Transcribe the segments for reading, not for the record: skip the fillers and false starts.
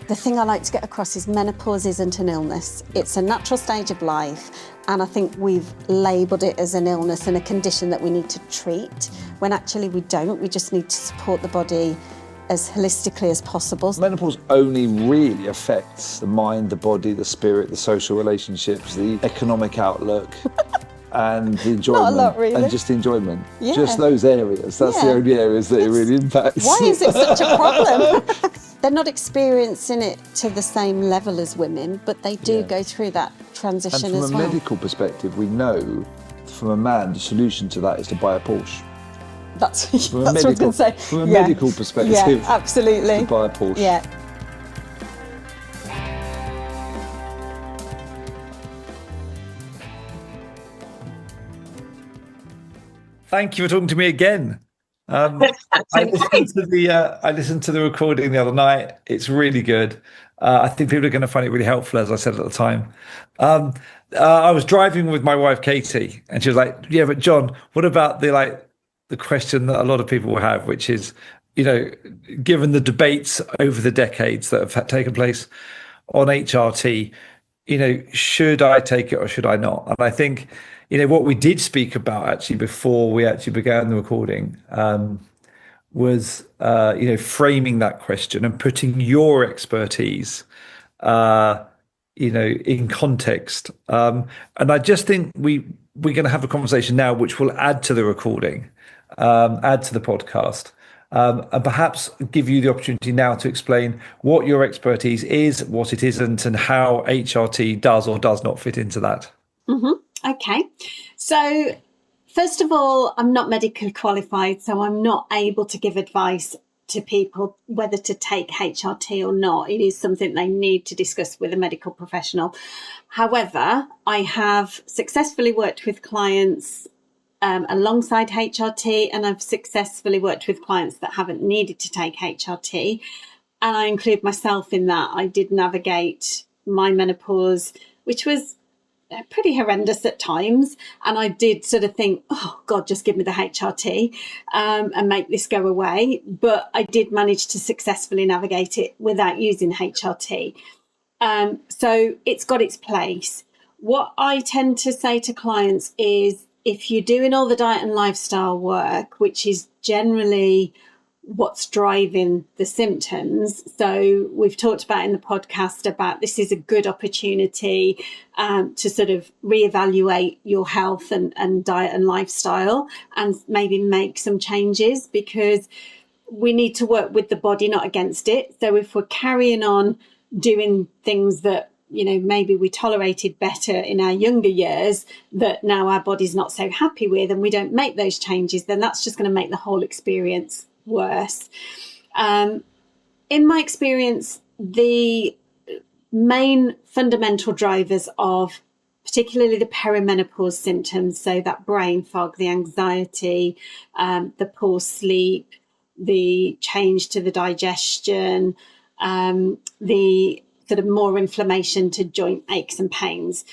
The thing I like to get across is menopause isn't an illness. It's a natural stage of life, and I think we've labelled it as an illness and a condition that we need to treat, when actually we don't. We just need to support the body as holistically as possible. Menopause only really affects the mind, the body, the spirit, the social relationships, the economic outlook. And the enjoyment. Not a lot, really. And just the enjoyment. Yeah. Just those areas. That's the only areas that it really impacts. Why is it such a problem? They're not experiencing it to the same level as women, but they do go through that transition as well. And from a medical perspective, we know from a man the solution to that is to buy a Porsche. That's what I was going to say. From a medical perspective, absolutely. To buy a Porsche. Yeah. Thank you for talking to me again. I listened to the recording the other night. It's really good. I think people are going to find it really helpful, as I said at the time. I was driving with my wife Katie, and she was like, "Yeah, but John, what about the question that a lot of people will have, which is, given the debates over the decades that have taken place on HRT, should I take it or should I not?" And I think, what we did speak about actually before we actually began the recording was, framing that question and putting your expertise, in context. And I just think we're going to have a conversation now which will add to the recording, add to the podcast, and perhaps give you the opportunity now to explain what your expertise is, what it isn't, and how HRT does or does not fit into that. Mm-hmm. Okay. So first of all, I'm not medically qualified, so I'm not able to give advice to people whether to take HRT or not. It is something they need to discuss with a medical professional. However, I have successfully worked with clients alongside HRT, and I've successfully worked with clients that haven't needed to take HRT. And I include myself in that. I did navigate my menopause, which was pretty horrendous at times, and I did sort of think, oh God, just give me the HRT and make this go away. But I did manage to successfully navigate it without using HRT. So it's got its place. What I tend to say to clients is, if you're doing all the diet and lifestyle work, which is generally what's driving the symptoms. So we've talked about in the podcast about this is a good opportunity to sort of reevaluate your health and diet and lifestyle, and maybe make some changes, because we need to work with the body, not against it. So if we're carrying on doing things that, maybe we tolerated better in our younger years, that now our body's not so happy with, and we don't make those changes, then that's just going to make the whole experience worse. In my experience, the main fundamental drivers of particularly the peri-menopause symptoms, so that brain fog, the anxiety, the poor sleep, the change to the digestion, the sort of more inflammation to joint aches and pains.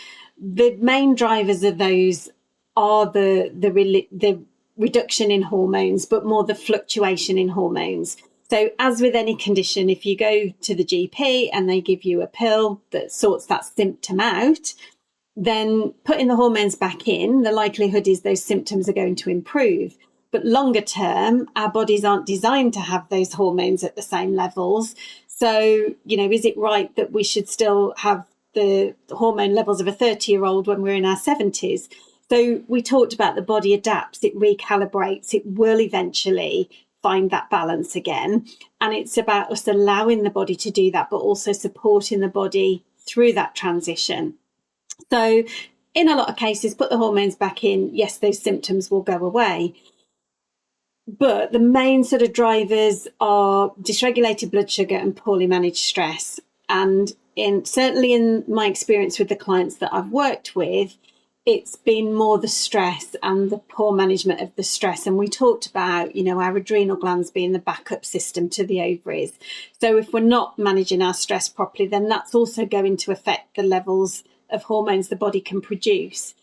The main drivers of those are the reduction in hormones, but more the fluctuation in hormones. So as with any condition, if you go to the GP and they give you a pill that sorts that symptom out, then putting the hormones back in, the likelihood is those symptoms are going to improve. But longer term, our bodies aren't designed to have those hormones at the same levels. So, is it right that we should still have the hormone levels of a 30-year-old when we're in our 70s? So we talked about the body adapts, it recalibrates, it will eventually find that balance again. And it's about us allowing the body to do that, but also supporting the body through that transition. So in a lot of cases, put the hormones back in, yes, those symptoms will go away. But the main sort of drivers are dysregulated blood sugar and poorly managed stress. And certainly in my experience with the clients that I've worked with, it's been more the stress and the poor management of the stress. And we talked about, our adrenal glands being the backup system to the ovaries. So if we're not managing our stress properly, then that's also going to affect the levels of hormones the body can produce.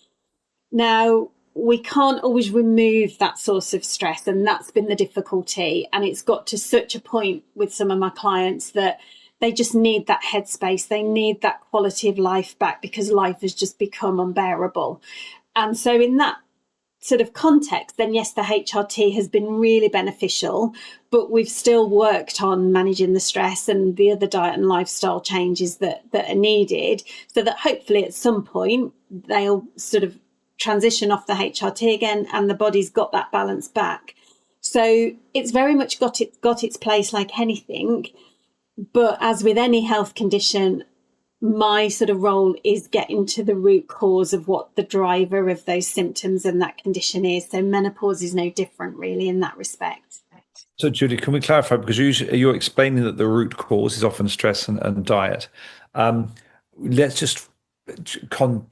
Now, we can't always remove that source of stress, and that's been the difficulty. And it's got to such a point with some of my clients that they just need that headspace. They need that quality of life back because life has just become unbearable. And so in that sort of context, then yes, the HRT has been really beneficial, but we've still worked on managing the stress and the other diet and lifestyle changes that are needed, so that hopefully at some point they'll sort of transition off the HRT again and the body's got that balance back. So it's very much got its place like anything. But as with any health condition, my sort of role is getting to the root cause of what the driver of those symptoms and that condition is. So menopause is no different really in that respect. So Julie, can we clarify, because you're explaining that the root cause is often stress and diet. Let's just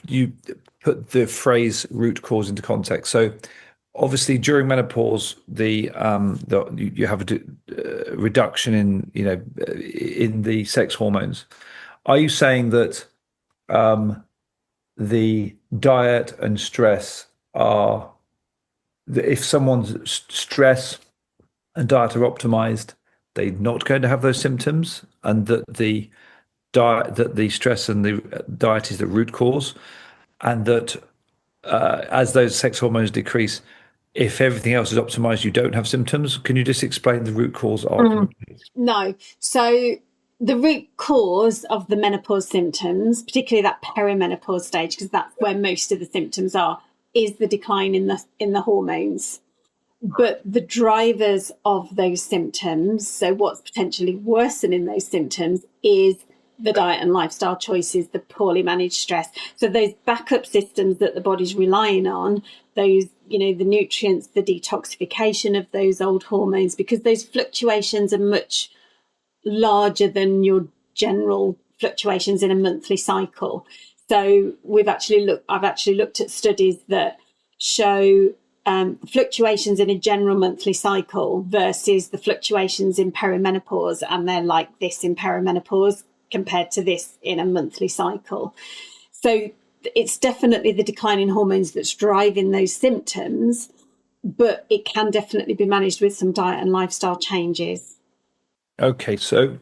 you put the phrase root cause into context. So obviously during menopause, you have a reduction in in the sex hormones. Are you saying that the diet and stress are, if someone's stress and diet are optimized, they're not going to have those symptoms, and that the stress and the diet is the root cause, and that as those sex hormones decrease, if everything else is optimized, you don't have symptoms? Can you just explain the root cause argument? No. So the root cause of the menopause symptoms, particularly that peri-menopause stage, because that's where most of the symptoms are, is the decline in the hormones. But the drivers of those symptoms, so what's potentially worsening those symptoms, is the diet and lifestyle choices, the poorly managed stress. So those backup systems that the body's relying on, those, the nutrients, the detoxification of those old hormones, because those fluctuations are much larger than your general fluctuations in a monthly cycle. So I've actually looked at studies that show fluctuations in a general monthly cycle versus the fluctuations in perimenopause, and they're like this in perimenopause compared to this in a monthly cycle. So it's definitely the decline in hormones that's driving those symptoms, but it can definitely be managed with some diet and lifestyle changes. Okay, so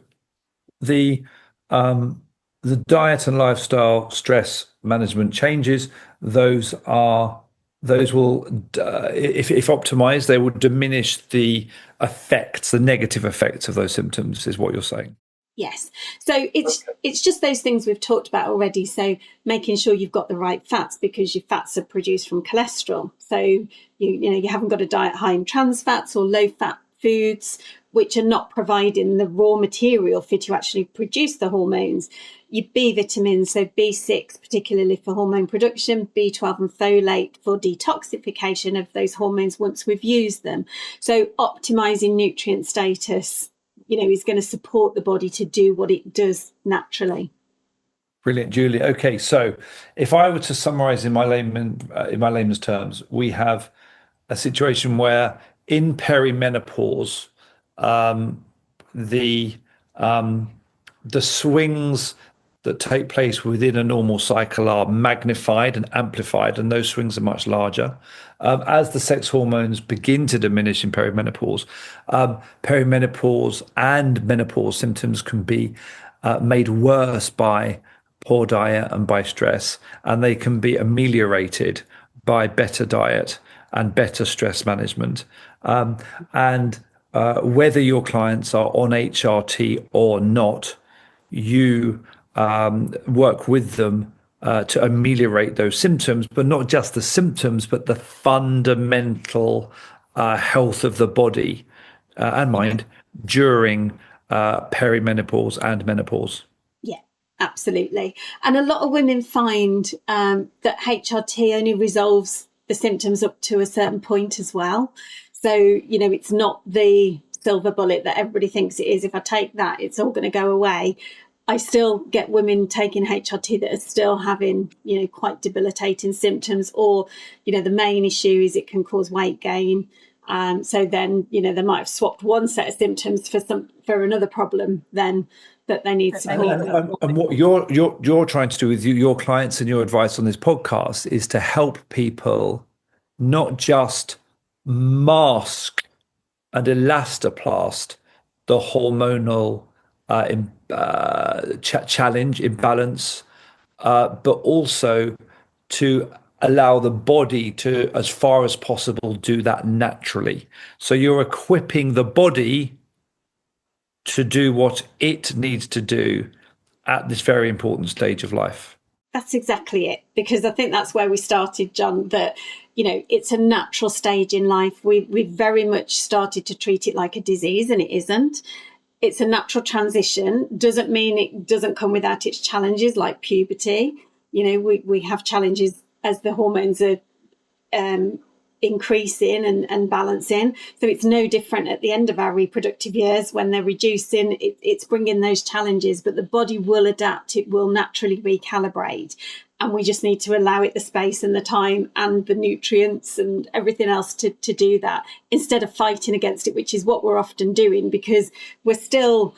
the diet and lifestyle stress management changes, those will, if optimized, they will diminish the effects, the negative effects of those symptoms, is what you're saying. Yes. So it's just those things we've talked about already. So making sure you've got the right fats, because your fats are produced from cholesterol. So you haven't got a diet high in trans fats or low fat foods, which are not providing the raw material for you to actually produce the hormones. Your B vitamins, so B6 particularly for hormone production, B12 and folate for detoxification of those hormones once we've used them. So optimizing nutrient status, is going to support the body to do what it does naturally. Brilliant, Julie. Okay, so if I were to summarize in my layman's terms, we have a situation where in perimenopause, the swings that take place within a normal cycle are magnified and amplified, and those swings are much larger. As the sex hormones begin to diminish in perimenopause, perimenopause and menopause symptoms can be made worse by poor diet and by stress, and they can be ameliorated by better diet and better stress management. Whether your clients are on HRT or not, you work with them to ameliorate those symptoms, but not just the symptoms, but the fundamental health of the body and mind during perimenopause and menopause. Yeah, absolutely. And a lot of women find that HRT only resolves the symptoms up to a certain point as well. So, it's not the silver bullet that everybody thinks it is. If I take that, it's all going to go away. I still get women taking HRT that are still having, quite debilitating symptoms, or, the main issue is it can cause weight gain. So then, they might have swapped one set of symptoms for another problem then that they need support. And what you're trying to do with your clients and your advice on this podcast is to help people not just mask and elastoplast the hormonal challenge, imbalance, but also to allow the body to, as far as possible, do that naturally. So you're equipping the body to do what it needs to do at this very important stage of life. That's exactly it, because I think that's where we started, John, that, it's a natural stage in life. We very much started to treat it like a disease, and it isn't. It's a natural transition. Doesn't mean it doesn't come without its challenges, like puberty. We have challenges as the hormones are increasing and balancing. So it's no different at the end of our reproductive years when they're reducing. It's bringing those challenges, but the body will adapt. It will naturally recalibrate. And we just need to allow it the space and the time and the nutrients and everything else to do that, instead of fighting against it, which is what we're often doing, because we're still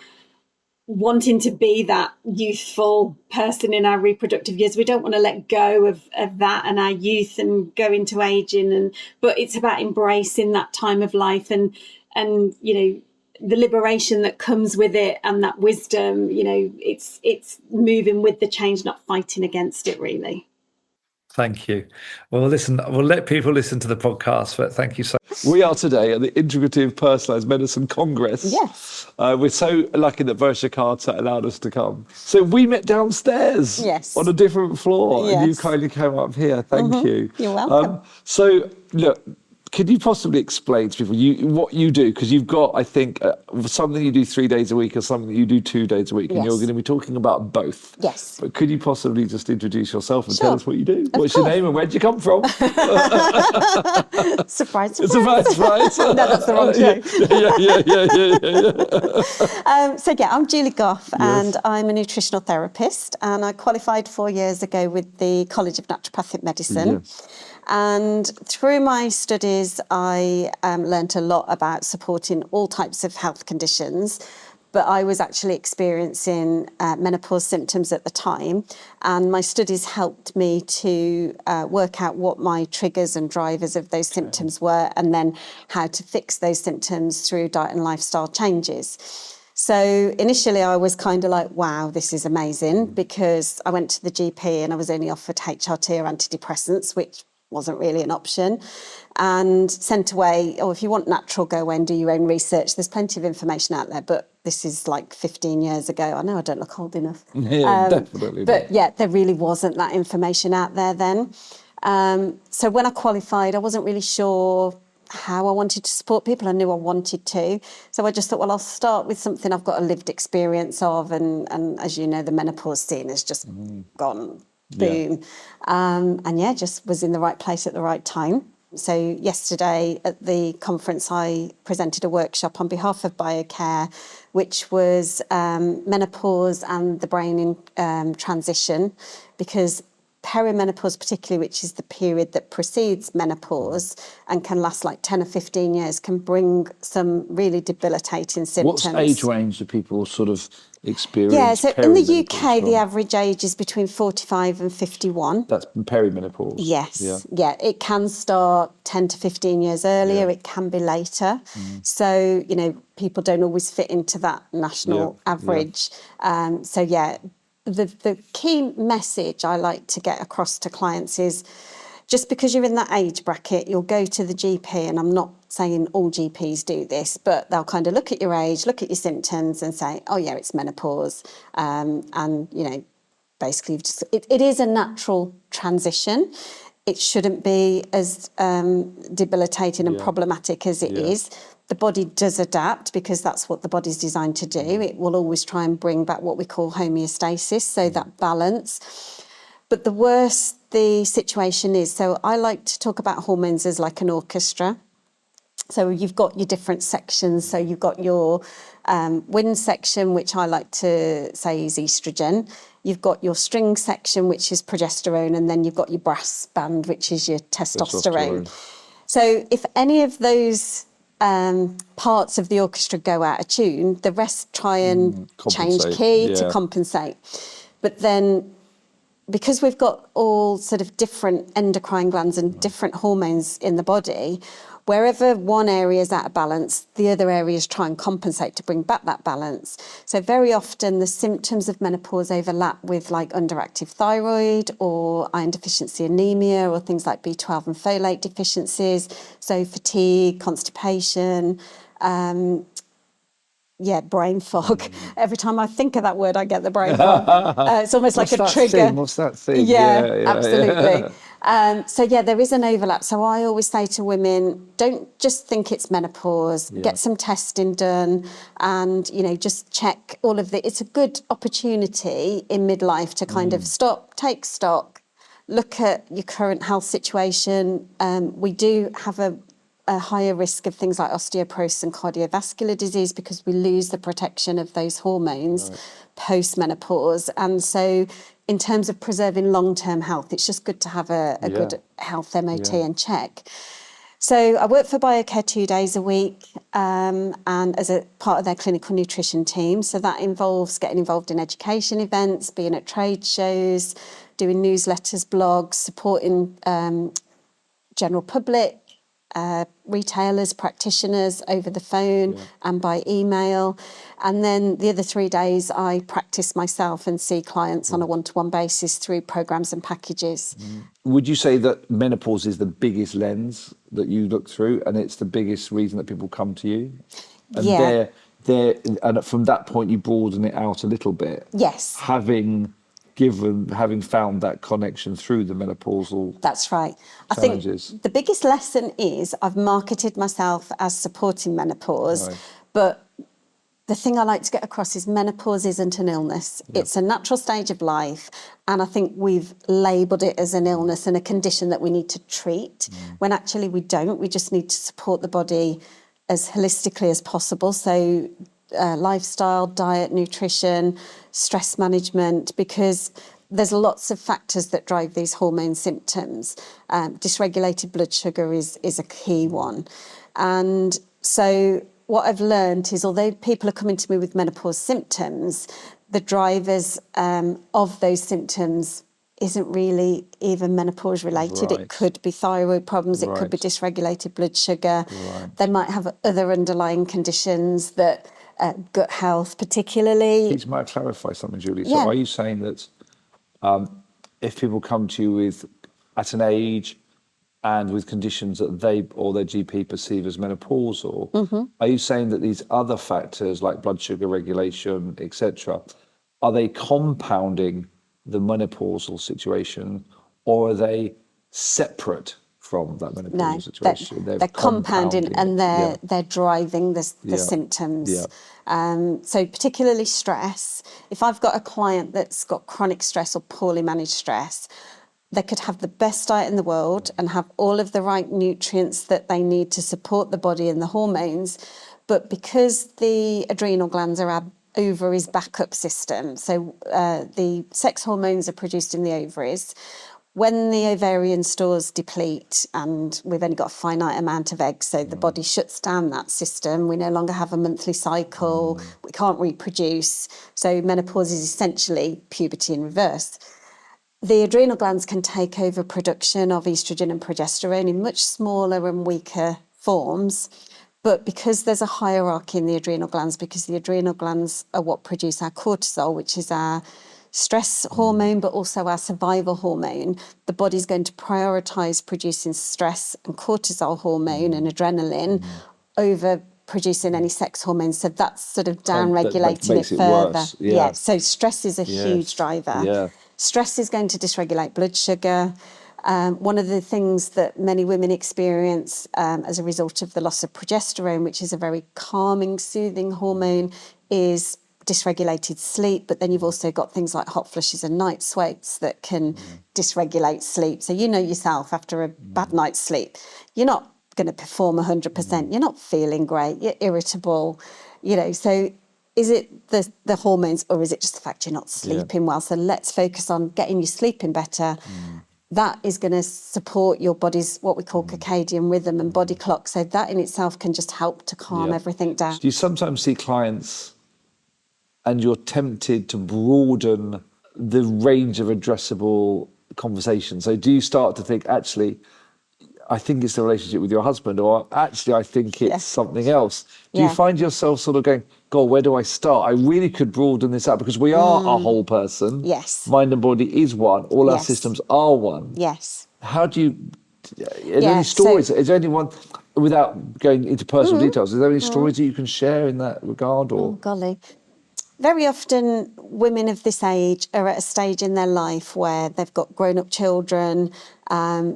wanting to be that youthful person in our reproductive years. We don't want to let go of that and our youth and go into aging, but it's about embracing that time of life and the liberation that comes with it, and that wisdom. It's moving with the change, not fighting against it, really. Thank you. Well, listen, we'll let people listen to the podcast, but thank you so much. We are today at the Integrative Personalised Medicine Congress. Yes. We're so lucky that Varsha Carter allowed us to come. So we met downstairs. Yes. On a different floor. Yes. And you kindly came up here. Thank you. You're welcome. So, look, could you possibly explain to people what you do? Because you've got, I think, something you do 3 days a week or something you do 2 days a week, and Yes. you're going to be talking about both. Yes. But could you possibly just introduce yourself and Sure. tell us what you do? What's course. your name and where'd you come from? Surprise, surprise. Surprise. No, that's the wrong joke. Yeah. So I'm Julie Gough, and I'm a nutritional therapist, and I qualified 4 years ago with the College of Naturopathic Medicine. Yes. And through my studies, I learnt a lot about supporting all types of health conditions. But I was actually experiencing menopause symptoms at the time, and my studies helped me to work out what my triggers and drivers of those symptoms were, and then how to fix those symptoms through diet and lifestyle changes. So initially I was kind of like, wow, this is amazing, because I went to the GP and I was only offered HRT or antidepressants, which wasn't really an option, and sent away, if you want natural, go away and do your own research. There's plenty of information out there, but this is like 15 years ago. I know I don't look old enough. Yeah, definitely. But yeah, there really wasn't that information out there then. So when I qualified, I wasn't really sure how I wanted to support people. I knew I wanted to. So I just thought, well, I'll start with something I've got a lived experience of. And as you know, the menopause scene has just gone boom. Yeah. Just was in the right place at the right time. So yesterday at the conference, I presented a workshop on behalf of BioCare, which was menopause and the brain in transition, because peri-menopause particularly, which is the period that precedes menopause and can last like 10 or 15 years, can bring some really debilitating symptoms. What age range do people sort of experience? Yeah, so in the UK, from? the average age is between 45 and 51. That's perimenopause. Yes, yeah. It can start 10 to 15 years earlier. It can be later. So, people don't always fit into that national average. The key message I like to get across to clients is, just because you're in that age bracket, you'll go to the GP, and I'm not saying all GPs do this, but they'll kind of look at your age, look at your symptoms and say, oh yeah, it's menopause. Basically it is a natural transition. It shouldn't be as debilitating and problematic as it is. The body does adapt, because that's what the body's designed to do. It will always try and bring back what we call homeostasis, so that balance. But the worse the situation is, so I like to talk about hormones as like an orchestra. So you've got your different sections. So you've got your wind section, which I like to say is estrogen. You've got your string section, which is progesterone, and then you've got your brass band, which is your testosterone. So if any of those parts of the orchestra go out of tune, the rest try and change key to compensate. But then, because we've got all sort of different endocrine glands and different hormones in the body, wherever one area is out of balance, the other areas try and compensate to bring back that balance. So very often the symptoms of menopause overlap with like underactive thyroid or iron deficiency anemia or things like B12 and folate deficiencies. So fatigue, constipation, brain fog. Every time I think of that word, I get the brain fog. It's almost like a trigger. What's that thing? Yeah, absolutely. There is an overlap. So I always say to women, don't just think it's menopause. Get some testing done, and just check all of the. It's a good opportunity in midlife to kind of stop, take stock, look at your current health situation. We do have a higher risk of things like osteoporosis and cardiovascular disease because we lose the protection of those hormones post-menopause. And so in terms of preserving long-term health, it's just good to have a good health MOT and check. So I work for BioCare 2 days a week and as a part of their clinical nutrition team. So that involves getting involved in education events, being at trade shows, doing newsletters, blogs, supporting general public, retailers, practitioners over the phone and by email. And then the other 3 days I practice myself and see clients on a one-to-one basis through programs and packages. Would you say that menopause is the biggest lens that you look through and it's the biggest reason that people come to you? And and from that point you broaden it out a little bit. Yes. Having found that connection through the menopausal That's right. challenges. I think the biggest lesson is I've marketed myself as supporting menopause, but the thing I like to get across is menopause isn't an illness. It's a natural stage of life, and I think we've labelled it as an illness and a condition that we need to treat, when actually we don't. We just need to support the body as holistically as possible. So lifestyle, diet, nutrition, stress management, because there's lots of factors that drive these hormone symptoms. Dysregulated blood sugar is a key one. And so what I've learned is, although people are coming to me with menopause symptoms, the drivers of those symptoms isn't really even menopause related. It could be thyroid problems, it could be dysregulated blood sugar. They might have other underlying conditions that gut health particularly. Please, might I clarify something, Julie? So are you saying that if people come to you with at an age and with conditions that they or their GP perceive as menopausal, are you saying that these other factors like blood sugar regulation, etc., are they compounding the menopausal situation, or are they separate from that menopausal situation? They're compounding and they're driving the symptoms. So particularly stress. If I've got a client that's got chronic stress or poorly managed stress, they could have the best diet in the world and have all of the right nutrients that they need to support the body and the hormones, but because the adrenal glands are our ovaries' backup system, so the sex hormones are produced in the ovaries. When the ovarian stores deplete and we've only got a finite amount of eggs, so the body shuts down that system, we no longer have a monthly cycle, we can't reproduce, so menopause is essentially puberty in reverse. The adrenal glands can take over production of estrogen and progesterone in much smaller and weaker forms, but because there's a hierarchy in the adrenal glands, because the adrenal glands are what produce our cortisol, which is our stress hormone, but also our survival hormone, the body's going to prioritise producing stress and cortisol hormone and adrenaline over producing any sex hormones. So that's sort of down-regulating it further. So stress is a huge driver. Stress is going to dysregulate blood sugar. One of the things that many women experience as a result of the loss of progesterone, which is a very calming, soothing hormone, is dysregulated sleep. But then you've also got things like hot flushes and night sweats that can dysregulate sleep. So you know yourself, after a bad night's sleep, you're not going to perform 100%. You're not feeling great. You're irritable. So is it the hormones, or is it just the fact you're not sleeping well? So let's focus on getting you sleeping better. That is going to support your body's what we call circadian rhythm and body clock. So that in itself can just help to calm everything down. Do you sometimes see clients and you're tempted to broaden the range of addressable conversations? So do you start to think, actually, I think it's the relationship with your husband, or actually I think it's something else. Do you Yeah. find yourself sort of going, God, where do I start? I really could broaden this out because we are a whole person. Yes. Mind and body is one. All our Yes. systems are one. Yes. How do you, are there Yeah, any stories? Is there anyone, without going into personal Mm-hmm. details, is there any stories that you can share in that regard? Or Golly. Very often women of this age are at a stage in their life where they've got grown-up children,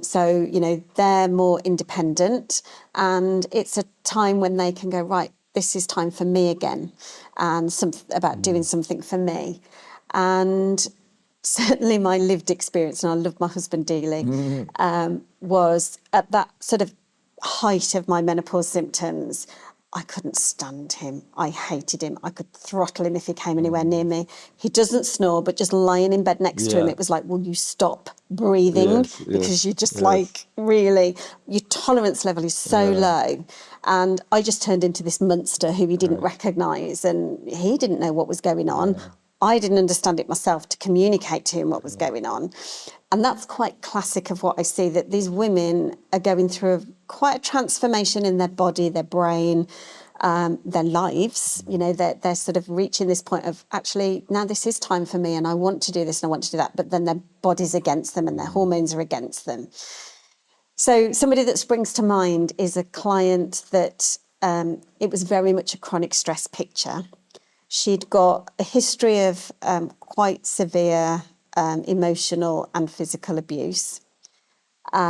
so, you know, they're more independent, and it's a time when they can go, right, this is time for me again, and about doing something for me. And certainly my lived experience, and I love my husband dearly, was at that sort of height of my menopause symptoms, I couldn't stand him. I hated him. I could throttle him if he came anywhere near me. He doesn't snore, but just lying in bed next to him, it was like, will you stop breathing? Because you're just like, really, your tolerance level is so low. And I just turned into this monster who he didn't recognise, and he didn't know what was going on. I didn't understand it myself to communicate to him what was going on. And that's quite classic of what I see, that these women are going through quite a transformation in their body, their brain, their lives. You know, they're sort of reaching this point of, actually, now this is time for me and I want to do this and I want to do that. But then their body's against them and their hormones are against them. So somebody that springs to mind is a client that it was very much a chronic stress picture. She'd got a history of quite severe emotional and physical abuse,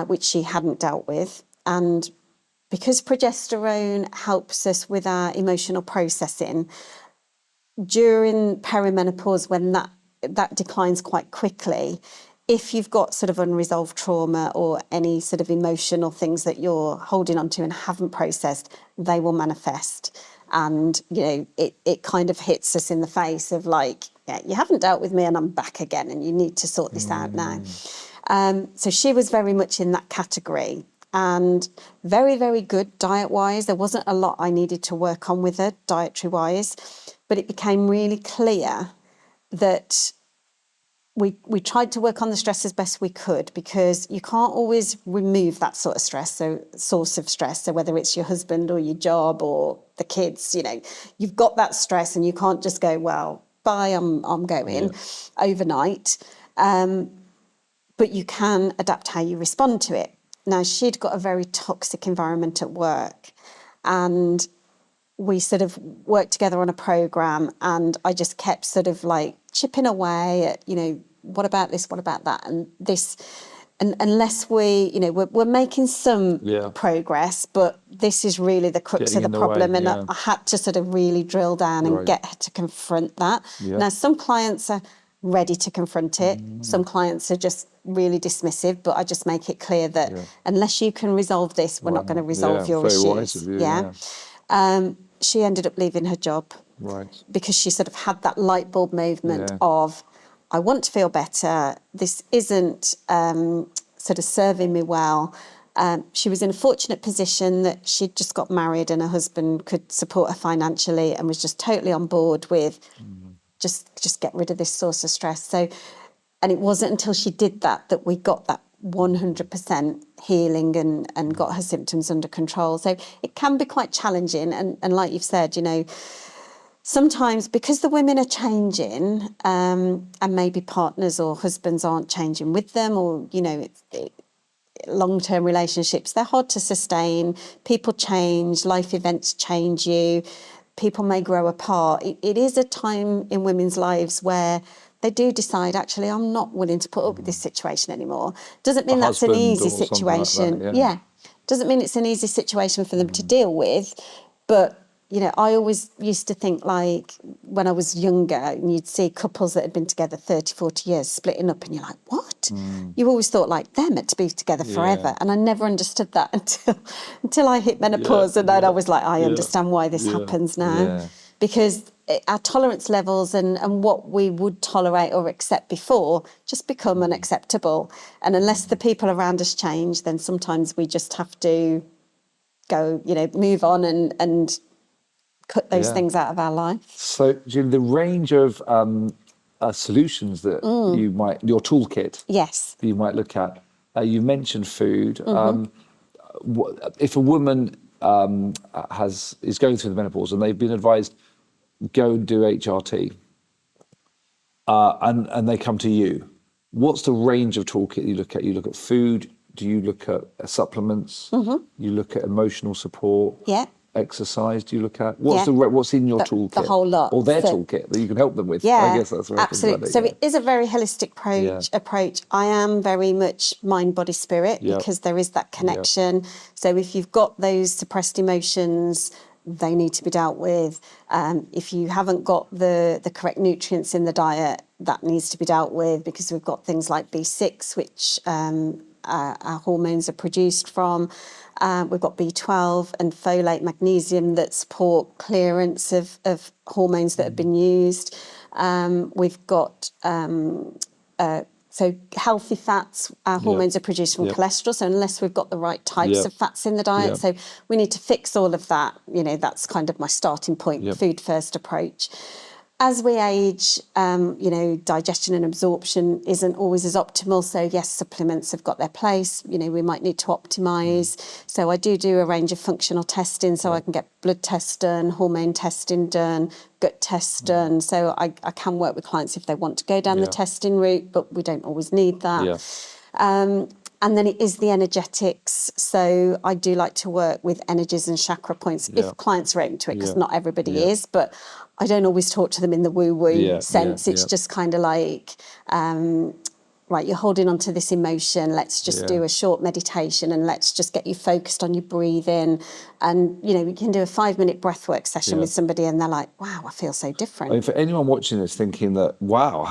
which she hadn't dealt with. And because progesterone helps us with our emotional processing, during perimenopause, when that declines quite quickly, if you've got sort of unresolved trauma or any sort of emotional things that you're holding on to and haven't processed, they will manifest. And, you know, it kind of hits us in the face of like, yeah, you haven't dealt with me and I'm back again and you need to sort this out now. So she was very much in that category and very, very good diet-wise. There wasn't a lot I needed to work on with her dietary-wise, but it became really clear that we tried to work on the stress as best we could, because you can't always remove that sort of stress, so source of stress. So whether it's your husband or your job or the kids, you know, you've got that stress and you can't just go, well, bye, I'm going overnight. But you can adapt how you respond to it. Now, she'd got a very toxic environment at work, and we sort of worked together on a program, and I just kept sort of like chipping away at, you know, what about this, what about that, and this, and unless we, you know, we're making some progress, but this is really the crux of the problem, and I had to sort of really drill down and get her to confront that. Now, some clients are ready to confront it. Some clients are just really dismissive, but I just make it clear that unless you can resolve this, we're not going to resolve your issues. Wise of you, She ended up leaving her job because she sort of had that light bulb movement of, I want to feel better. This isn't sort of serving me well. She was in a fortunate position that she'd just got married and her husband could support her financially and was just totally on board with just get rid of this source of stress. So, and it wasn't until she did that we got that 100% healing and got her symptoms under control. So it can be quite challenging. And like you've said, you know, sometimes because the women are changing and maybe partners or husbands aren't changing with them, or, you know, long-term relationships, they're hard to sustain. People change, life events change you. People may grow apart. It is a time in women's lives where they do decide, actually, I'm not willing to put up with this situation anymore. Doesn't mean that's an easy situation. Like that, Doesn't mean it's an easy situation for them to deal with. But, you know, I always used to think, like, when I was younger, and you'd see couples that had been together 30, 40 years splitting up, and you're like, what? You always thought, like, they're meant to be together forever. And I never understood that until I hit menopause, and then I was like, I understand why this happens now. Because our tolerance levels and what we would tolerate or accept before just become unacceptable. And unless the people around us change, then sometimes we just have to go, you know, move on and cut those things out of our life. So, Julie, the range of solutions that your toolkit, yes, that you might look at. You mentioned food. if a woman is going through the menopause and they've been advised go and do HRT, and they come to you, what's the range of toolkit you look at? You look at food. Do you look at supplements? You look at emotional support. Yeah. Exercise. Do you look at what's in your toolkit? The whole lot. Or their toolkit that you can help them with. Yeah, I guess that's the way absolutely. So it is a very holistic approach. I am very much mind, body, spirit because there is that connection. So if you've got those suppressed emotions, they need to be dealt with. If you haven't got the correct nutrients in the diet, that needs to be dealt with because we've got things like B6, which our hormones are produced from. We've got B12 and folate, magnesium that support clearance of hormones that have been used. We've got so healthy fats. Our hormones are produced from cholesterol. So unless we've got the right types of fats in the diet, so we need to fix all of that. That's kind of my starting point. Food first approach. As we age, digestion and absorption isn't always as optimal. So yes, supplements have got their place. We might need to optimise. So I do a range of functional testing, so I can get blood tests done, hormone testing done, gut tests done. So I can work with clients if they want to go down the testing route, but we don't always need that. And then it is the energetics. So I do like to work with energies and chakra points if clients are open to it, because not everybody is, but I don't always talk to them in the woo-woo sense. It's just kind of like, right, you're holding on to this emotion. Let's just do a short meditation and let's just get you focused on your breathing. And, we can do a 5-minute breathwork session with somebody and they're like, wow, I feel so different. I mean, for anyone watching this thinking that, wow,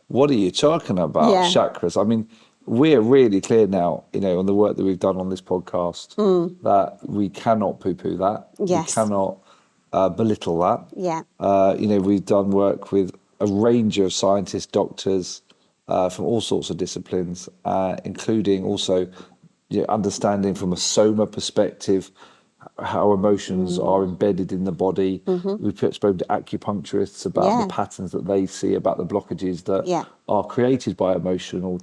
what are you talking about, chakras? I mean, we're really clear now, on the work that we've done on this podcast, that we cannot poo-poo that. Yes. We cannot belittle that. Yeah. We've done work with a range of scientists, doctors from all sorts of disciplines, including also understanding from a soma perspective how emotions are embedded in the body. We've spoken to acupuncturists about the patterns that they see, about the blockages that are created by emotional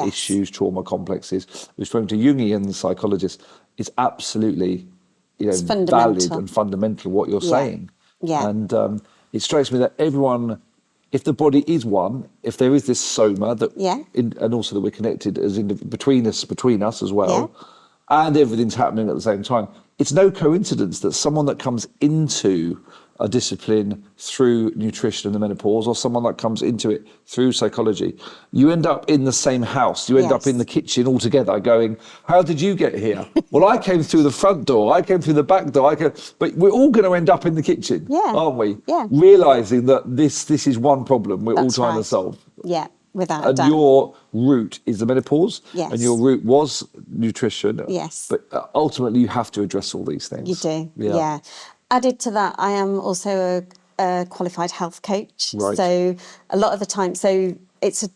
issues, trauma complexes. We've spoken to Jungian psychologists. It's absolutely valid and fundamental what you're saying. And it strikes me that everyone, if the body is one, if there is this soma that, and also that we're connected as between us as well, and everything's happening at the same time, it's no coincidence that someone that comes into a discipline through nutrition and the menopause, or someone that comes into it through psychology, you end up in the same house. You end up in the kitchen all together going, how did you get here? Well, I came through the front door. I came through the back door. But we're all going to end up in the kitchen, aren't we? Yeah. Realising that this is one problem we're all trying to solve. Yeah. Without a doubt. And your route is the menopause, and your route was nutrition. Yes. But ultimately, you have to address all these things. You do, yeah. Added to that, I am also a qualified health coach. Right. So a lot of the time, it's a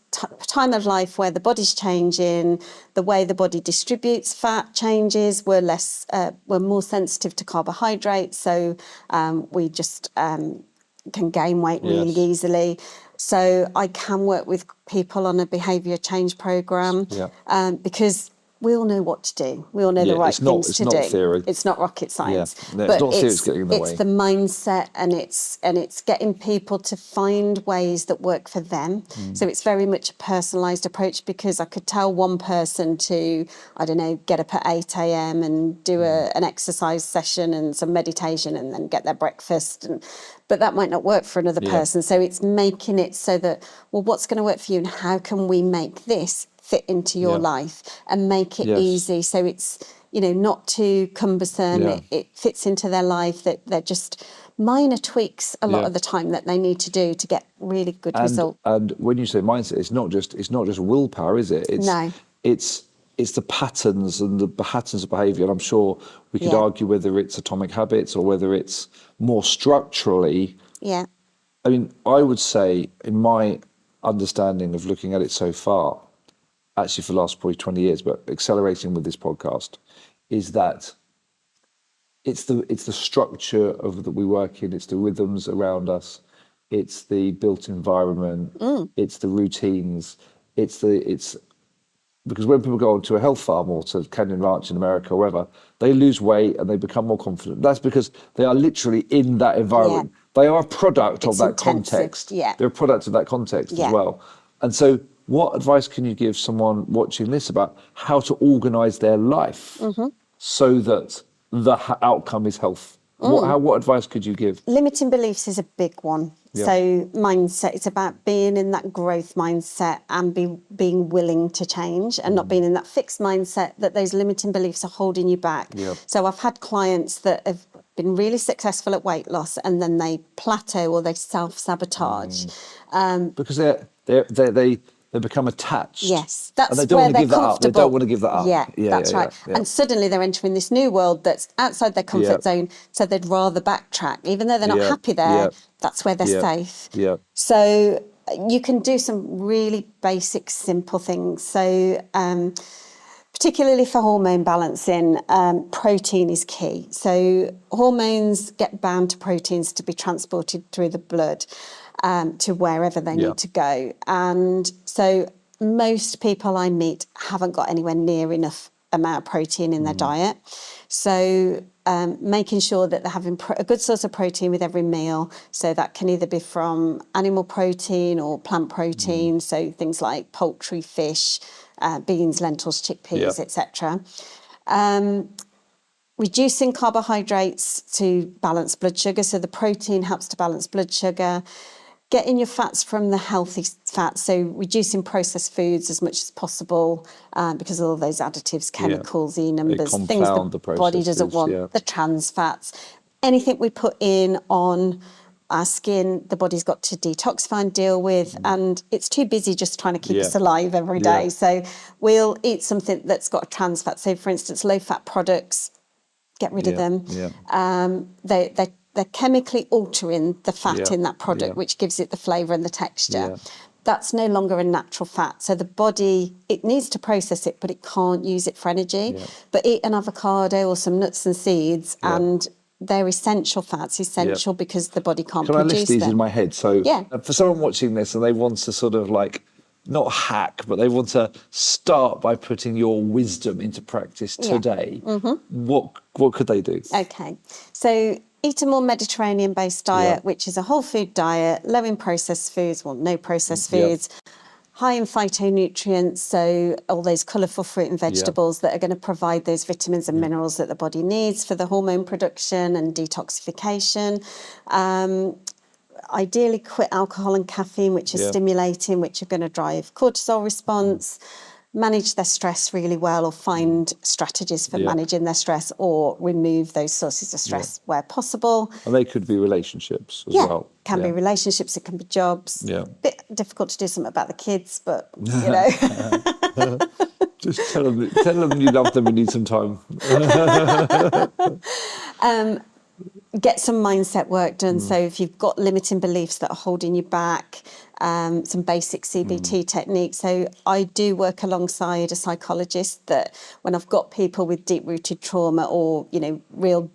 time of life where the body's changing, the way the body distributes fat changes. We're more sensitive to carbohydrates, so we just can gain weight really easily. So I can work with people on a behaviour change programme because we all know what to do. We all know the right things to do. It's not theory. It's not rocket science. No, it's not theory getting in the way. It's the mindset, and it's getting people to find ways that work for them. So it's very much a personalised approach, because I could tell one person to, I don't know, get up at 8 a.m. and do an exercise session and some meditation and then get their breakfast. But that might not work for another person. So it's making it so that, well, what's going to work for you and how can we make this fit into your life and make it easy, so it's not too cumbersome. It fits into their life, that they're just minor tweaks a lot of the time that they need to do to get really good results. And when you say mindset, it's not just willpower, is it? It's the patterns and the patterns of behaviour. And I'm sure we could argue whether it's atomic habits or whether it's more structurally. Yeah. I mean, I would say, in my understanding of looking at it so far, actually for the last probably 20 years, but accelerating with this podcast, is that it's the structure of that we work in, it's the rhythms around us, it's the built environment, it's the routines, it's because when people go onto a health farm or to Canyon Ranch in America or wherever, they lose weight and they become more confident. That's because they are literally in that environment. They are a product of that context. They're a product of that context as well. And so what advice can you give someone watching this about how to organize their life so that the outcome is health? What advice could you give? Limiting beliefs is a big one. So mindset, it's about being in that growth mindset and being willing to change and not being in that fixed mindset that those limiting beliefs are holding you back. So I've had clients that have been really successful at weight loss and then they plateau or they self-sabotage. Because they become attached. Yes, that's and they don't where want to they're give that up. They comfortable. don't want to give that up. Yeah, that's right. Yeah. And suddenly they're entering this new world that's outside their comfort zone, so they'd rather backtrack. Even though they're not happy there, that's where they're safe. So you can do some really basic, simple things. So particularly for hormone balancing, protein is key. So hormones get bound to proteins to be transported through the blood to wherever they need to go. And so most people I meet haven't got anywhere near enough amount of protein in their diet. So making sure that they're having a good source of protein with every meal. So that can either be from animal protein or plant protein. So things like poultry, fish, beans, lentils, chickpeas, etc. Reducing carbohydrates to balance blood sugar. So the protein helps to balance blood sugar. Getting your fats from the healthy fats, so reducing processed foods as much as possible because of all those additives, chemicals, E numbers, things the body doesn't want, the trans fats. Anything we put in on our skin, the body's got to detoxify and deal with, and it's too busy just trying to keep us alive every day. So we'll eat something that's got a trans fat. So for instance, low-fat products, get rid of them. They're chemically altering the fat in that product, which gives it the flavour and the texture. That's no longer a natural fat. So the body, it needs to process it, but it can't use it for energy. But eat an avocado or some nuts and seeds and they're essential fats, because the body can't produce them. Can I list these in my head? So for someone watching this and they want to sort of like, not hack, but they want to start by putting your wisdom into practice today, what could they do? Okay. So eat a more Mediterranean-based diet, which is a whole food diet, low in processed foods, well, no processed foods, high in phytonutrients, so all those colourful fruit and vegetables that are going to provide those vitamins and minerals that the body needs for the hormone production and detoxification. Ideally quit alcohol and caffeine, which are stimulating, which are going to drive cortisol response. Manage their stress really well, or find strategies for managing their stress, or remove those sources of stress where possible. And they could be relationships as well. Can be relationships, it can be jobs. Bit difficult to do something about the kids, but you know. Just tell them you love them and need some time. Get some mindset work done. So if you've got limiting beliefs that are holding you back, some basic CBT techniques. So I do work alongside a psychologist that when I've got people with deep-rooted trauma or, you know, real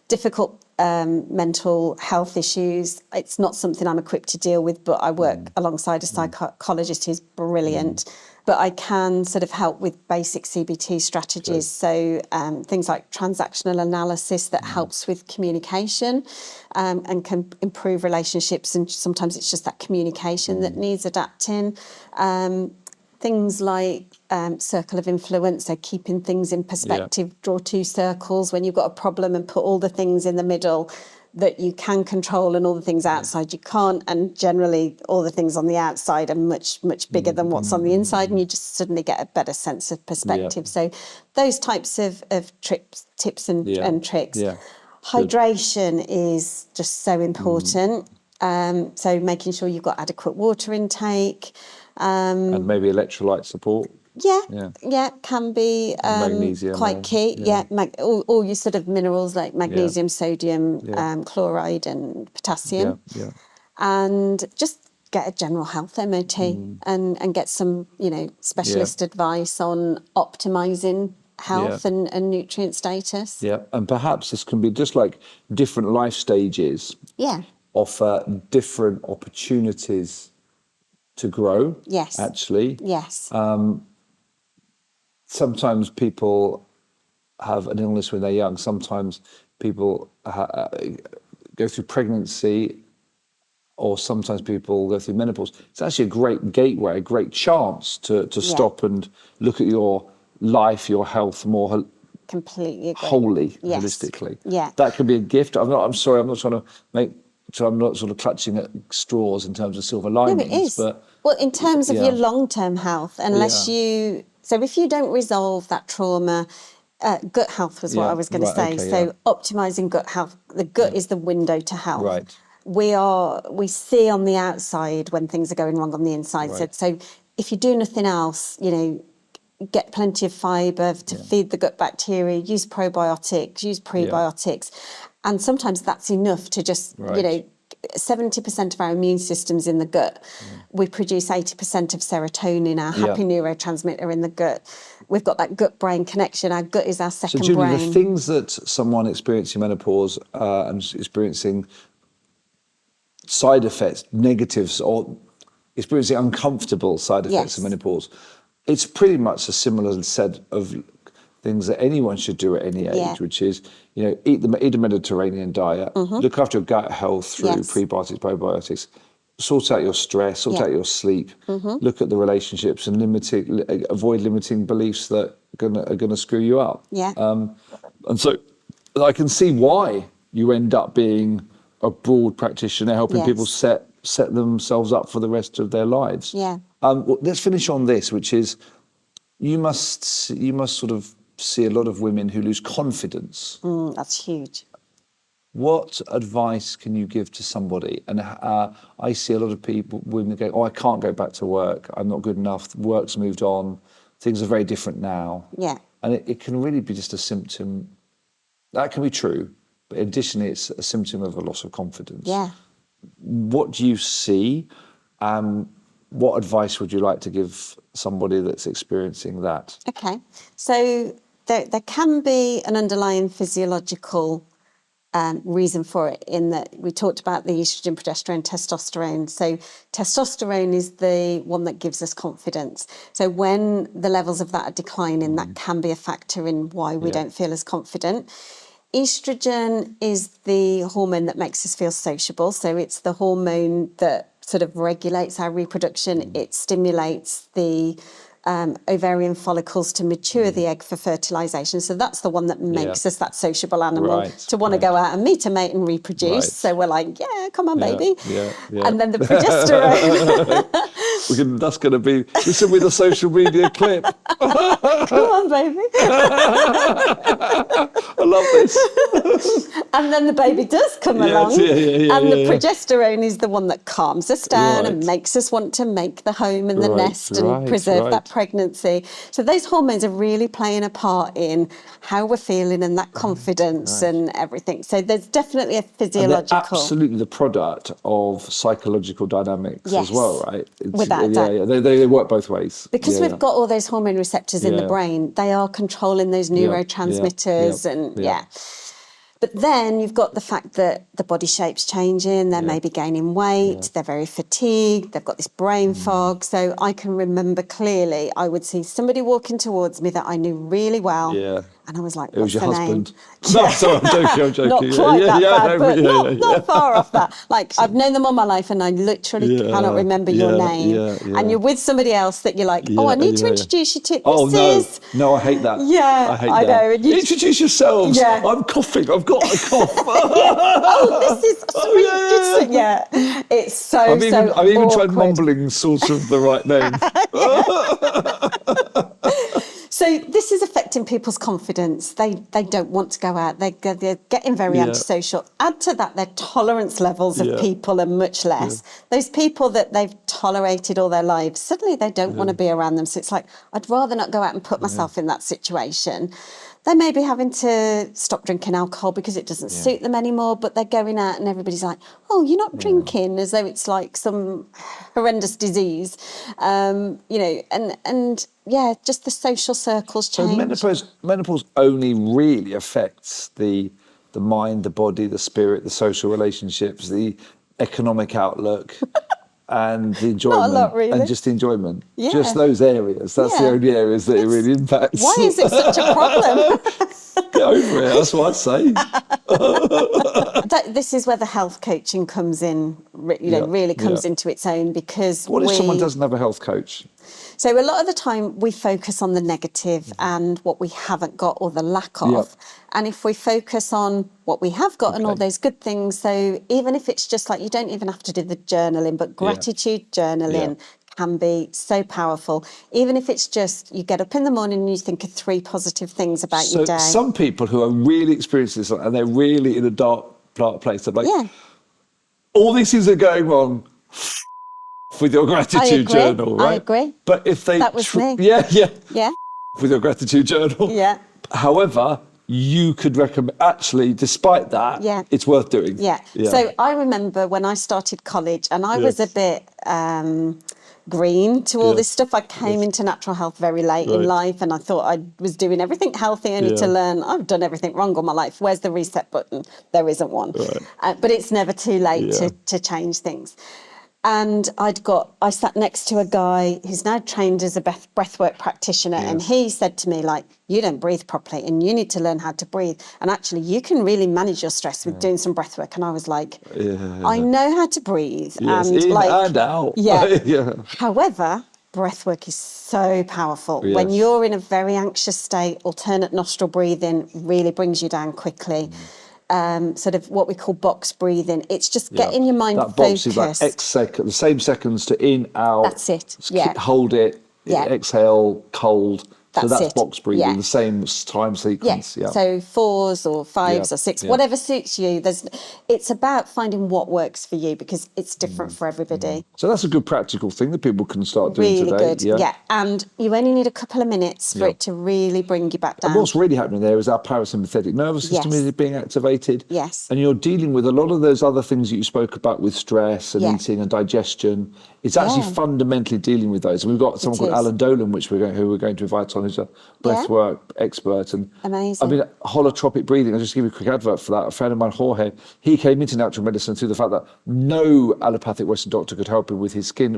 difficult mental health issues, it's not something I'm equipped to deal with, but I work alongside a psychologist who's brilliant. But I can sort of help with basic CBT strategies. So things like transactional analysis that helps with communication and can improve relationships. And sometimes it's just that communication that needs adapting. Things like circle of influence, so keeping things in perspective, draw two circles when you've got a problem and put all the things in the middle that you can control and all the things outside you can't, and generally all the things on the outside are much bigger than what's on the inside, and you just suddenly get a better sense of perspective. So those types of tips and tricks. Hydration is just so important. So making sure you've got adequate water intake. And maybe electrolyte support. Can be magnesium quite key. All your sort of minerals like magnesium, sodium, chloride and potassium. And just get a general health MOT and get some, you know, specialist advice on optimising health and nutrient status. And perhaps this can be just like different life stages offer different opportunities to grow. Actually. sometimes people have an illness when they're young. Sometimes people go through pregnancy, or sometimes people go through menopause. It's actually a great gateway, a great chance to stop and look at your life, your health more Completely agree. wholly, Yes. holistically. Yeah. That can be a gift. I'm sorry, I'm not trying to make, so I'm not sort of clutching at straws in terms of silver linings. No, it is. But well, in terms of yeah. your long-term health, unless you, so if you don't resolve that trauma, gut health was what Yeah, I was going to right, say. okay, So yeah. optimizing gut health, the gut is the window to health. Right. We see on the outside when things are going wrong on the inside. Right. So if you do nothing else, you know, get plenty of fibre to feed the gut bacteria, use probiotics, use prebiotics. And sometimes that's enough to just, you Right. know, 70% of our immune system's in the gut. We produce 80% of serotonin, our happy neurotransmitter, in the gut. We've got that gut-brain connection. Our gut is our So second Julie, brain. the things that someone experiencing menopause and experiencing side effects, negatives, or experiencing uncomfortable side effects of Yes. menopause, it's pretty much a similar set of things that anyone should do at any age, Yeah. which is, you know, eat a Mediterranean diet, look after your gut health through Yes. prebiotics, probiotics, sort out your stress, sort out your sleep, look at the relationships and avoid limiting beliefs that are gonna screw you up. Yeah. And so I can see why you end up being a broad practitioner, helping people Yes. set themselves up for the rest of their lives. Yeah. Well, let's finish on this, which is you must sort of see a lot of women who lose confidence. That's huge. What advice can you give to somebody? And I see a lot of women go, "Oh, I can't go back to work. I'm not good enough. Work's moved on. Things are very different now." Yeah. And it can really be just a symptom. That can be true, but additionally, it's a symptom of a loss of confidence. Yeah. What do you see? What advice would you like to give somebody that's experiencing that? Okay. So there can be an underlying physiological reason for it, in that we talked about the estrogen, progesterone, testosterone. So testosterone is the one that gives us confidence. So when the levels of that are declining, that can be a factor in why we don't feel as confident. Estrogen is the hormone that makes us feel sociable. So it's the hormone that sort of regulates our reproduction. It stimulates the ovarian follicles to mature the egg for fertilization. So that's the one that makes us that sociable animal to want to go out and meet a mate and reproduce. Right. So we're like, yeah, come on, baby. Yeah. And then the progesterone. That's going to be, this will be the social media clip. Come on, baby. I love this. And then the baby does come along. And the progesterone is the one that calms us down and makes us want to make the home and the nest and preserve that pregnancy. So those hormones are really playing a part in how we're feeling and that confidence and everything. So there's definitely a physiological. And they're absolutely the product of psychological dynamics as well, right? Without a doubt. They work both ways. Because we've got all those hormone receptors in the brain, they are controlling those neurotransmitters and But then you've got the fact that the body shape's changing, they're maybe gaining weight, they're very fatigued, they've got this brain fog. So I can remember clearly, I would see somebody walking towards me that I knew really well. And I was like, it was what's your her husband. name? No, sorry, I'm joking. Not quite that bad, but not far off that. Like, I've known them all my life and I literally cannot remember your name. And you're with somebody else that you're like, oh, I need to introduce you to. No, I hate that. Yeah, I hate I that. know. And you Introduce yourselves. Yeah. I'm coughing. I've got a cough. Oh, this is it's so I've even tried awkward. mumbling sort of the right name. So this is affecting people's confidence. They don't want to go out. They're getting very antisocial. Add to that, their tolerance levels of people are much less. Those people that they've tolerated all their lives, suddenly they don't want to be around them. So it's like, I'd rather not go out and put myself in that situation. They may be having to stop drinking alcohol because it doesn't suit them anymore, but they're going out and everybody's like, oh, you're not drinking, as though it's like some horrendous disease, and just the social circles change. So menopause only really affects the mind, the body, the spirit, the social relationships, the economic outlook. and the enjoyment, lot, really. and just the enjoyment. Yeah. Just those areas. That's the Yeah. only areas that it really impacts. Why is it such a problem? Get over it. That's what I say. This is where the health coaching comes in, really comes into its own, because What if someone doesn't have a health coach? So a lot of the time we focus on the negative and what we haven't got or the lack of. Yeah. And if we focus on what we have got and all those good things, so even if it's just like, you don't even have to do the journaling, but gratitude journaling can be so powerful. Even if it's just you get up in the morning and you think of 3 positive things about your day. Some people who are really experiencing this and they're really in a dark place, they're like, all these things are going wrong with your gratitude journal, right? I agree. But if they... That was me. Yeah. With your gratitude journal. Yeah. However, you could recommend, actually, despite that, it's worth doing. Yeah. So I remember when I started college and I was a bit green to all this stuff. I came into natural health very late in life, and I thought I was doing everything healthy, only to learn I've done everything wrong all my life. Where's the reset button? There isn't one. But it's never too late to change things. And I sat next to a guy who's now trained as a breathwork practitioner, and he said to me, like, you don't breathe properly and you need to learn how to breathe. And actually, you can really manage your stress with doing some breathwork. And I was like, I know how to breathe. Yes, and in like, and out. However, breathwork is so powerful. When you're in a very anxious state, alternate nostril breathing really brings you down quickly. Sort of what we call box breathing. It's just getting your mind focused. That box is like X seconds, the same seconds to in, out. That's it. Hold it. Exhale, cold. So that's box breathing, the same time sequence. So 4s or 5s or 6, whatever suits you. It's about finding what works for you, because it's different for everybody. So that's a good practical thing that people can start doing really today. Good, and you only need a couple of minutes for it to really bring you back down. And what's really happening there is our parasympathetic nervous system is being activated. Yes. And you're dealing with a lot of those other things that you spoke about with stress and eating and digestion. It's actually fundamentally dealing with those. And we've got someone called Alan Dolan, who we're going to invite on, who's a breathwork expert. And amazing. I mean, holotropic breathing, I'll just give you a quick advert for that. A friend of mine, Jorge, he came into natural medicine through the fact that no allopathic Western doctor could help him with his skin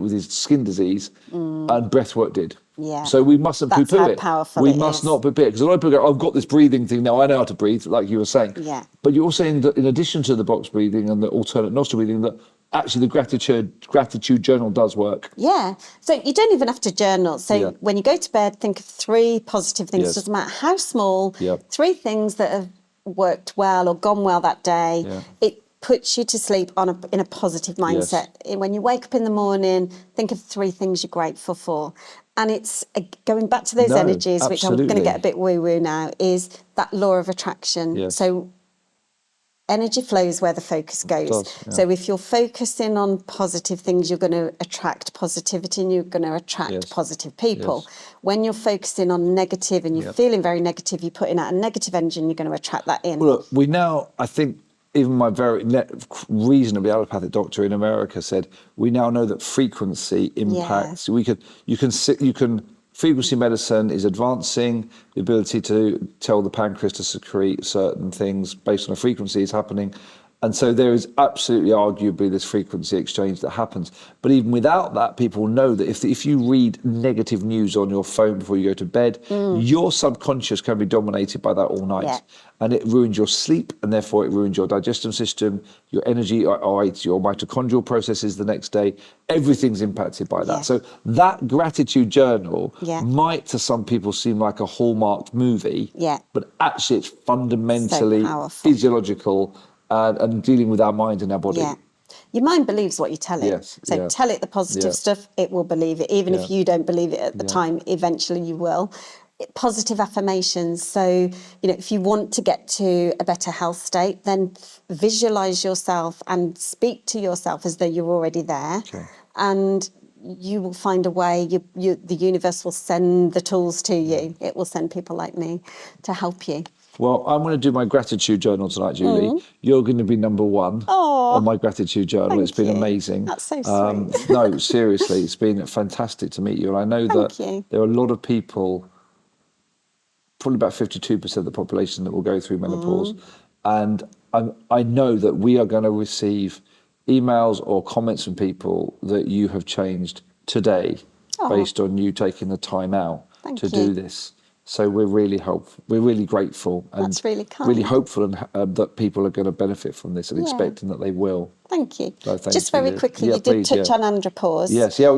disease, and breathwork did. Yeah. So we mustn't poo-poo it. Powerful we must not poo-poo it, because a lot of people go, I've got this breathing thing now, I know how to breathe, like you were saying. Yeah. But you're saying that in addition to the box breathing and the alternate nostril breathing, that actually the gratitude journal does work. Yeah. So you don't even have to journal. So when you go to bed, think of 3 positive things. It doesn't matter how small, 3 things that have worked well or gone well that day. It puts you to sleep in a positive mindset. When you wake up in the morning, think of 3 things you're grateful for. And it's going back to those energies, which I'm going to get a bit woo-woo now, is that law of attraction. So energy flows where the focus goes. So if you're focusing on positive things, you're going to attract positivity and you're going to attract positive people. When you're focusing on negative and you're feeling very negative, you're putting out a negative energy and you're going to attract that in. Well, look, I think even my very reasonably allopathic doctor in America said, we now know that frequency impacts. Frequency medicine is advancing. The ability to tell the pancreas to secrete certain things based on a frequency is happening. And so there is absolutely arguably this frequency exchange that happens. But even without that, people know that if you read negative news on your phone before you go to bed, your subconscious can be dominated by that all night. And it ruins your sleep, and therefore it ruins your digestive system, your energy, your mitochondrial processes the next day. Everything's impacted by that. So that gratitude journal might to some people seem like a Hallmark movie, but actually it's fundamentally physiological and dealing with our mind and our body. Your mind believes what you tell it. Tell it the positive stuff, it will believe it. Even if you don't believe it at the time, eventually you will. Positive affirmations. So, if you want to get to a better health state, then visualize yourself and speak to yourself as though you're already there. And you will find a way. The universe will send the tools to you. It will send people like me to help you. Well, I'm going to do my gratitude journal tonight, Julie. You're going to be number 1 on my gratitude journal. It's been amazing. That's so sweet. No, seriously, it's been fantastic to meet you. And I know that there are a lot of people, probably about 52% of the population, that will go through menopause. And I know that we are going to receive emails or comments from people that you have changed today based on you taking the time out to do this. So we're really grateful, and that's really kind. Really hopeful that people are going to benefit from this and expecting that they will. Thank you. So Just very quickly, you did touch on andropause. Yes, yeah.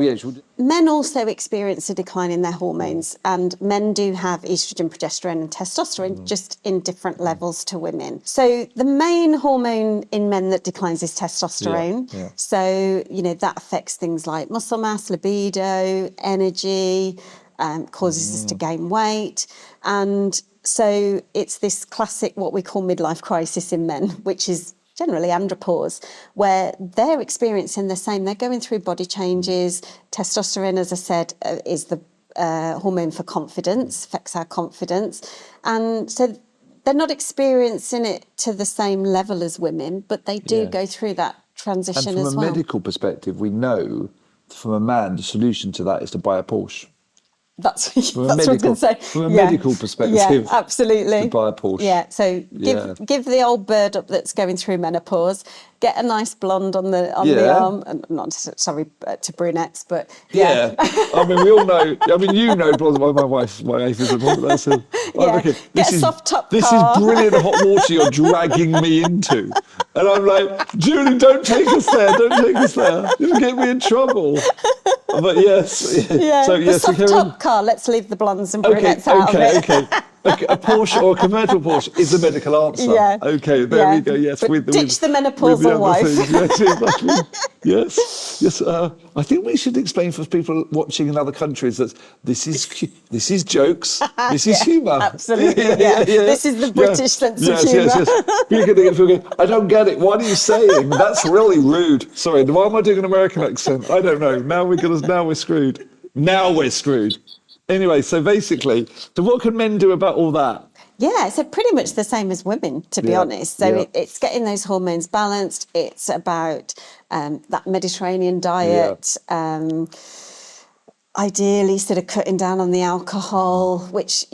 Men also experience a decline in their hormones, and men do have estrogen, progesterone and testosterone, just in different levels to women. So the main hormone in men that declines is testosterone. So, that affects things like muscle mass, libido, energy, causes us to gain weight. And so it's this classic, what we call midlife crisis in men, which is generally andropause, where they're experiencing the same. They're going through body changes. Testosterone, as I said, is the hormone for confidence, affects our confidence. And so they're not experiencing it to the same level as women, but they do go through that transition as well. And from a medical perspective, we know from a man, the solution to that is to buy a Porsche. That's what I was going to say. From a medical perspective, yeah, absolutely. To buy a Porsche. Yeah, so give the old bird up that's going through menopause, get a nice blonde on the arm, and not sorry to brunettes, but I mean, we all know. I mean, blonde. My wife is a blonde. That's it. Okay, get a soft top car. This is brilliant hot water you're dragging me into, and I'm like, Julie, don't take us there. Don't take us there. You'll get me in trouble. But yes, so the soft top car. Let's leave the blondes and brunettes out of it. Okay, a Porsche or a convertible Porsche is the medical answer. Yeah. Okay, there we go. Yes, but ditch the menopausal wife. Yes, exactly. Yes. I think we should explain for people watching in other countries that this is jokes. This is humour. Absolutely. This is the British sense of humour. Yes. People going, I don't get it. What are you saying? That's really rude. Sorry. Why am I doing an American accent? I don't know. Now we're screwed. Now we're screwed. Anyway, so basically, what can men do about all that? Yeah, so pretty much the same as women, to be honest. So it's getting those hormones balanced. It's about that Mediterranean diet, ideally sort of cutting down on the alcohol, which,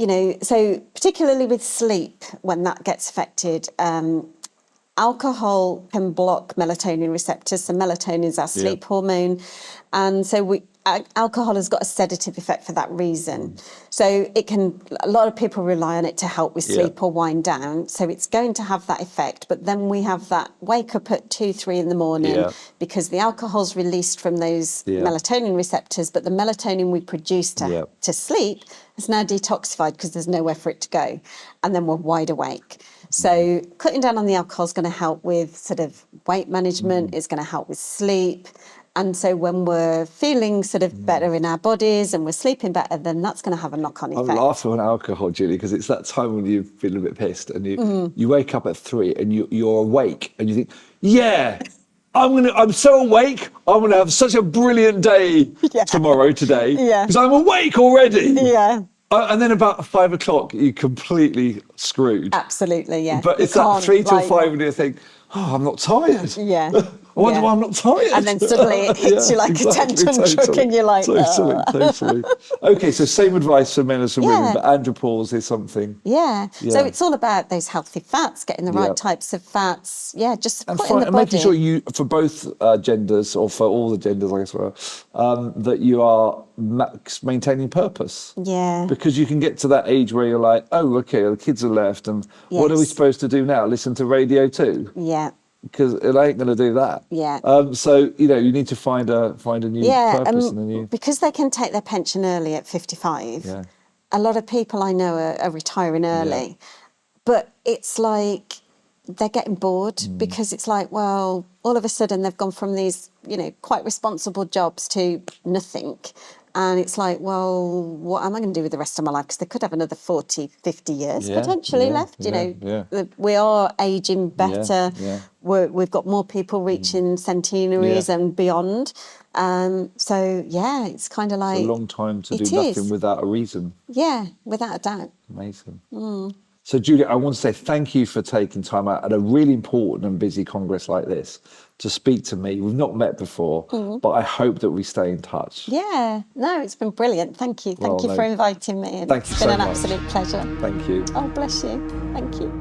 so particularly with sleep, when that gets affected, alcohol can block melatonin receptors. So melatonin is our sleep hormone. And so alcohol has got a sedative effect for that reason. So a lot of people rely on it to help with sleep or wind down. So it's going to have that effect. But then we have that wake up at 2, 3 in the morning because the alcohol's released from those melatonin receptors, but the melatonin we produce to sleep is now detoxified because there's nowhere for it to go. And then we're wide awake. So cutting down on the alcohol is going to help with sort of weight management. It's going to help with sleep. And so when we're feeling sort of better in our bodies and we're sleeping better, then that's going to have a knock-on effect. I'm laughing on alcohol, Julie, because it's that time when you feel a bit pissed and you wake up at 3 and you're awake and you think, I'm so awake. I'm going to have such a brilliant day today because I'm awake already. Yeah. And then about 5 o'clock, you're completely screwed. Absolutely, yeah. But it's that 3 till 5 when you think, I'm not tired. Yeah. I wonder why I'm not tired. And then suddenly it hits you like a 10-ton truck and you're like, Totally. Okay, so same advice for men as for women, but andropause is something. Yeah. So it's all about those healthy fats, getting the right types of fats. Yeah, just supporting the body. Making sure you, for both genders, or for all the genders, I guess, that you are maintaining purpose. Yeah. Because you can get to that age where you're like, oh, okay, the kids are left, and what are we supposed to do now? Listen to radio too? Yeah. Because it ain't going to do that. Yeah. So you need to find a new purpose and a new. Because they can take their pension early at 55. Yeah. A lot of people I know are retiring early, but it's like they're getting bored because it's like, well, all of a sudden they've gone from these, quite responsible jobs to nothing. And it's like, well, what am I going to do with the rest of my life? Because they could have another 40, 50 years potentially left. We are ageing better. We've got more people reaching centenaries and beyond. So, it's kind of like... It's a long time to do nothing without a reason. Yeah, without a doubt. Amazing. So, Julie, I want to say thank you for taking time out at a really important and busy congress like this to speak to me. We've not met before, but I hope that we stay in touch. Yeah. No, it's been brilliant. Thank you. Thank you for inviting me. Thank you so much. It's been an absolute pleasure. Thank you. Oh, bless you. Thank you.